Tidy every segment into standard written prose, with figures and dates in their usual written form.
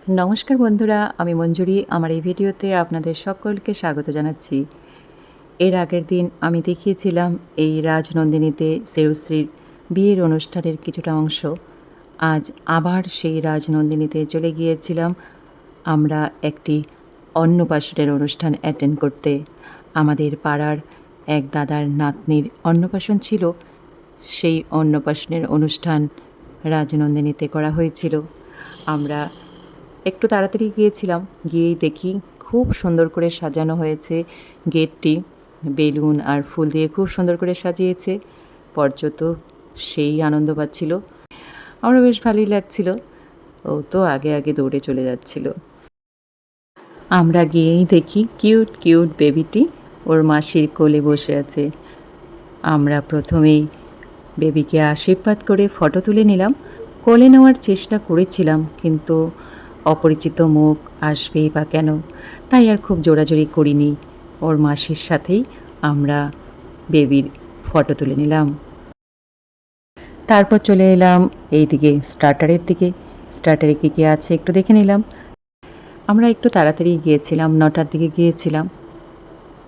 নমস্কার বন্ধুরা, আমি মঞ্জুরি। আমার এই ভিডিওতে আপনাদের সকলকে স্বাগত জানাচ্ছি। এর আগের দিন আমি দেখিয়েছিলাম এই রাজনন্দিনীতে শ্রেয়শ্রীর বিয়ের অনুষ্ঠানের কিছুটা অংশ। আজ আবার সেই রাজনন্দিনীতে চলে গিয়েছিলাম আমরা একটি অন্নপ্রাশনের অনুষ্ঠান অ্যাটেন্ড করতে। আমাদের পাড়ার এক দাদার নাতনির অন্নপ্রাশন ছিল। সেই অন্নপ্রাশনের অনুষ্ঠান রাজনন্দিনীতে করা হয়েছিল। আমরা একটু তাড়াতাড়ি গিয়েছিলাম, গিয়েই দেখি খুব সুন্দর করে সাজানো হয়েছে গেটটি। বেলুন আর ফুল দিয়ে খুব সুন্দর করে সাজিয়েছে। পর্যটক সেই আনন্দ পাচ্ছিল। আমরা বেশ ভালোই লাগছিল। ও তো আগে আগে দৌড়ে চলে যাচ্ছিল। আমরা গিয়েই দেখি কিউট কিউট বেবিটি ওর মাসির কোলে বসে আছে। আমরা প্রথমেই বেবিকে আশীর্বাদ করে ফটো তুলে নিলাম। কোলে নেওয়ার চেষ্টা করেছিলাম, কিন্তু অপরিচিত মুখ আসবেই বা কেন, তাই আর খুব জোরাজোরি করিনি। ওর মাসির সাথেই আমরা বেবির ফটো তুলে নিলাম। তারপর চলে এলাম এইদিকে স্টার্টারের দিকে। স্টার্টারে কী কী আছে একটু দেখে নিলাম। আমরা একটু তাড়াতাড়ি গিয়েছিলাম, 9টার দিকে গিয়েছিলাম।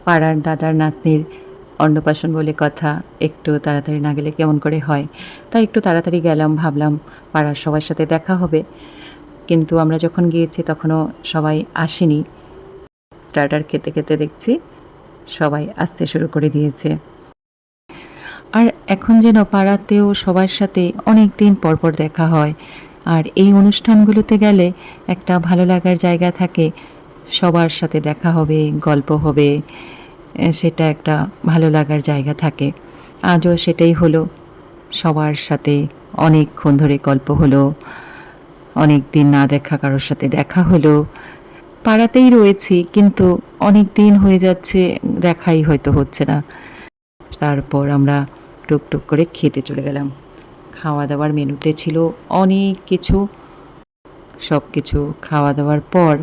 পাড়ার দাদার নাতনির অন্নপ্রাশন বলে কথা, একটু তাড়াতাড়ি না গেলে কেমন করে হয়। তাই একটু তাড়াতাড়ি গেলাম, ভাবলাম পাড়ার সবার সাথে দেখা হবে। কিন্তু আমরা যখন গিয়েছি তখনও সবাই আসেনি। স্টার্টার খেতে খেতে দেখছি সবাই আসতে শুরু করে দিয়েছে। আর এখন যেন পাড়াতেও সবার সাথে অনেক দিন পরপর দেখা হয়। আর এই অনুষ্ঠানগুলোতে গেলে একটা ভালো লাগার জায়গা থাকে। সবার সাথে দেখা হবে, গল্প হবে, সেটা একটা ভালো লাগার জায়গা থাকে। আজও সেটাই হলো। সবার সাথে অনেকক্ষণ ধরে গল্প হলো, অনেক দিন না দেখা কারোর সাথে দেখা হলো। পাড়াতেই রয়েছি, কিন্তু অনেক দিন হয়ে যাচ্ছে, দেখাই হয়তো হচ্ছে না। তারপর আমরা টুকটুক করে খেতে চলে গেলাম। খাওয়া দাওয়ার মেনুতে ছিল অনেক কিছু। সব কিছু খাওয়া দাওয়ার পর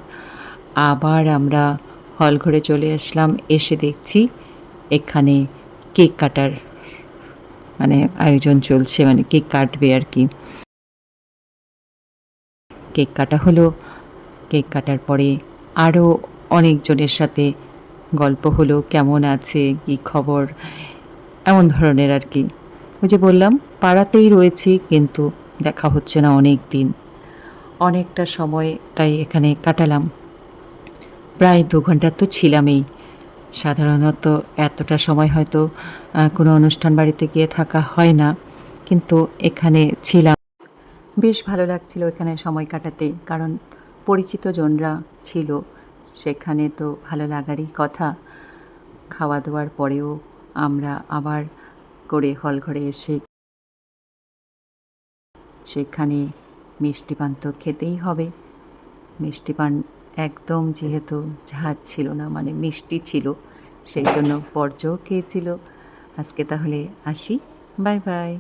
আবার আমরা হল ঘরে চলে আসলাম। এসে দেখছি এখানে কেক কাটার আয়োজন চলছে, কেক কাটবে আর কি। কেক কাটা হলো। কেক কাটার পরে আরও অনেকজনের সাথে গল্প হলো, কেমন আছে, কী খবর, এমন ধরনের আর কি। ওই যে বললাম পাড়াতেই রয়েছি, কিন্তু দেখা হচ্ছে না অনেক দিন। অনেকটা সময় তাই এখানে কাটালাম, প্রায় 2 ঘন্টা তো ছিলামই। সাধারণত এতটা সময় হয়তো কোনো অনুষ্ঠান বাড়িতে গিয়ে থাকা হয় না, কিন্তু এখানে ছিলাম। বেশ ভালো লাগছিল এখানে সময় কাটাতে, কারণ পরিচিত জনরা ছিল সেখানে, তো ভালো লাগারই কথা। খাওয়া দাওয়ার পরেও আমরা আবার করে হল ঘরে এসে সেখানে মিষ্টি পান তো খেতেই হবে। মিষ্টি পান একদম যেহেতু ঝাঁজ ছিল না, মিষ্টি ছিল, সেই জন্য পর্যও খেয়েছিল। আজকে তাহলে আসি, বাই বাই।